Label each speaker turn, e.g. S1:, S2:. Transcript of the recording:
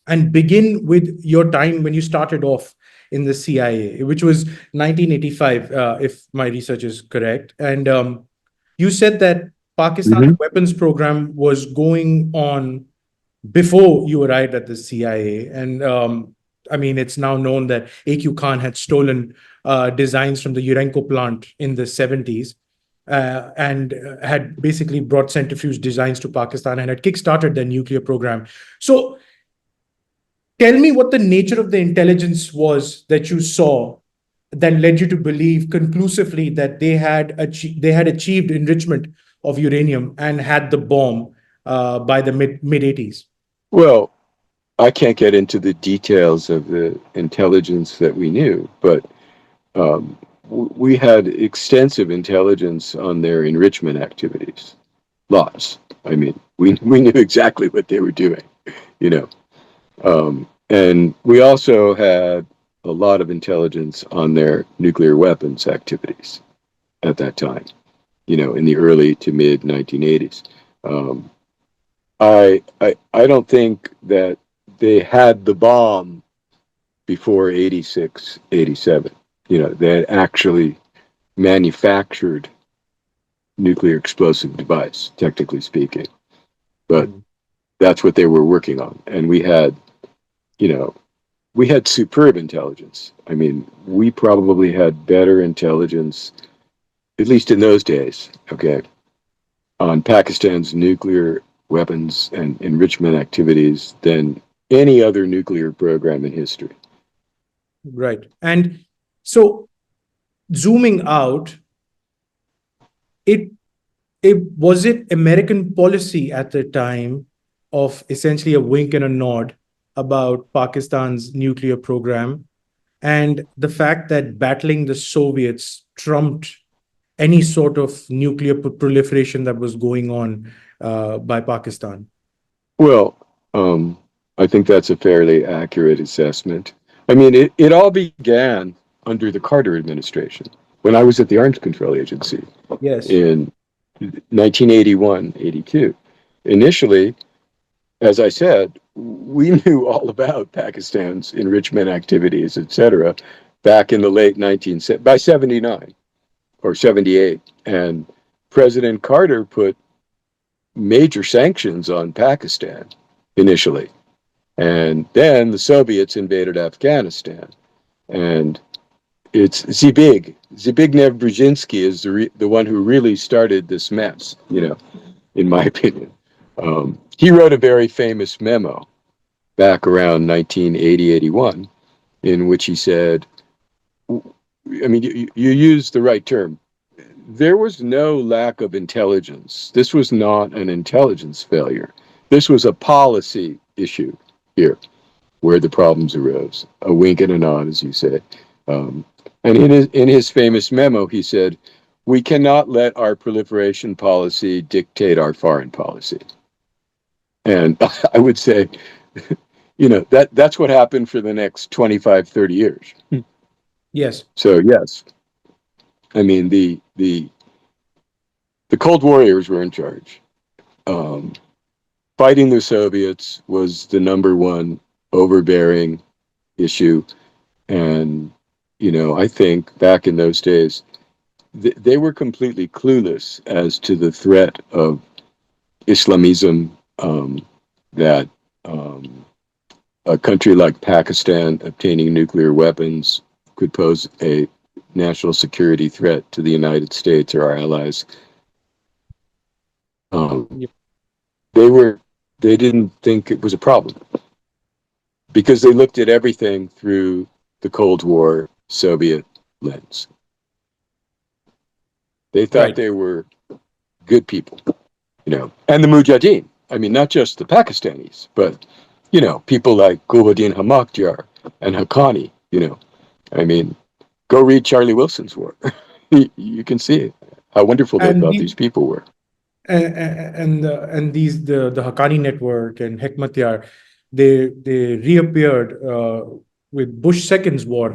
S1: and begin with your time when you started off in the CIA, which was 1985, if my research is correct. And you said that Pakistan's
S2: Hmm.
S1: weapons program was going on before you arrived at the CIA. And I mean, it's now known that AQ Khan had stolen designs from the Urenco plant in the 70s, and had basically brought centrifuge designs to Pakistan and had kickstarted their nuclear program. So tell me what the nature of the intelligence was that you saw that led you to believe conclusively that they had achieved enrichment of uranium and had the bomb by the mid 80s.
S2: Well, I can't get into the details of the intelligence that we knew, but we had extensive intelligence on their enrichment activities. Lots. I mean, we knew exactly what they were doing, you know. And we also had a lot of intelligence on their nuclear weapons activities at that time, in the early to mid 1980s. Um, I don't think that they had the bomb before 86, 87. They had actually manufactured nuclear explosive device, technically speaking. But
S1: Mm.
S2: that's what they were working on. And you know, we had superb intelligence. I mean, we probably had better intelligence, at least in those days, okay, on Pakistan's nuclear weapons and enrichment activities than any other nuclear program in history.
S1: Right. And so zooming out, it it American policy at the time of essentially a wink and a nod about Pakistan's nuclear program, and the fact that battling the Soviets trumped any sort of nuclear proliferation that was going on by Pakistan.
S2: Well, I think that's a fairly accurate assessment. I mean, it all began under the Carter administration when I was at the Arms Control Agency
S1: Yes.
S2: in 1981, 82. Initially, as I said, we knew all about Pakistan's enrichment activities, etc., back in the late by 79 or 78. And President Carter put major sanctions on Pakistan initially. And then the Soviets invaded Afghanistan. And it's Zbigniew Brzezinski is the one who really started this mess, in my opinion. He wrote a very famous memo back around 1980, 81, in which he said, I mean, you used the right term. There was no lack of intelligence. This was not an intelligence failure. This was a policy issue here where the problems arose. A wink and a nod, as you say. Um, and in his famous memo, he said, "We cannot let our proliferation policy dictate our foreign policy." And I would say, that's what happened for the next 25, 30 years.
S1: Yes.
S2: So yes, I mean the Cold Warriors were in charge. Um, Fighting the Soviets was the number one overbearing issue, and I think back in those days they were completely clueless as to the threat of Islamism, that um, a country like Pakistan obtaining nuclear weapons could pose a national security threat to the United States or our allies. Um,
S1: Yeah.
S2: they were they didn't think it was a problem because they looked at everything through the Cold War Soviet lens. They thought
S1: Right.
S2: they were good people, and the Mujahideen. I mean, not just the Pakistanis, but people like Gulbuddin Hamakdyar and Haqqani. I mean, go read Charlie Wilson's work. You can see how wonderful they
S1: And
S2: thought
S1: the
S2: these people were.
S1: and these the Haqqani network and Hekmatyar, they reappeared with Bush Second's war.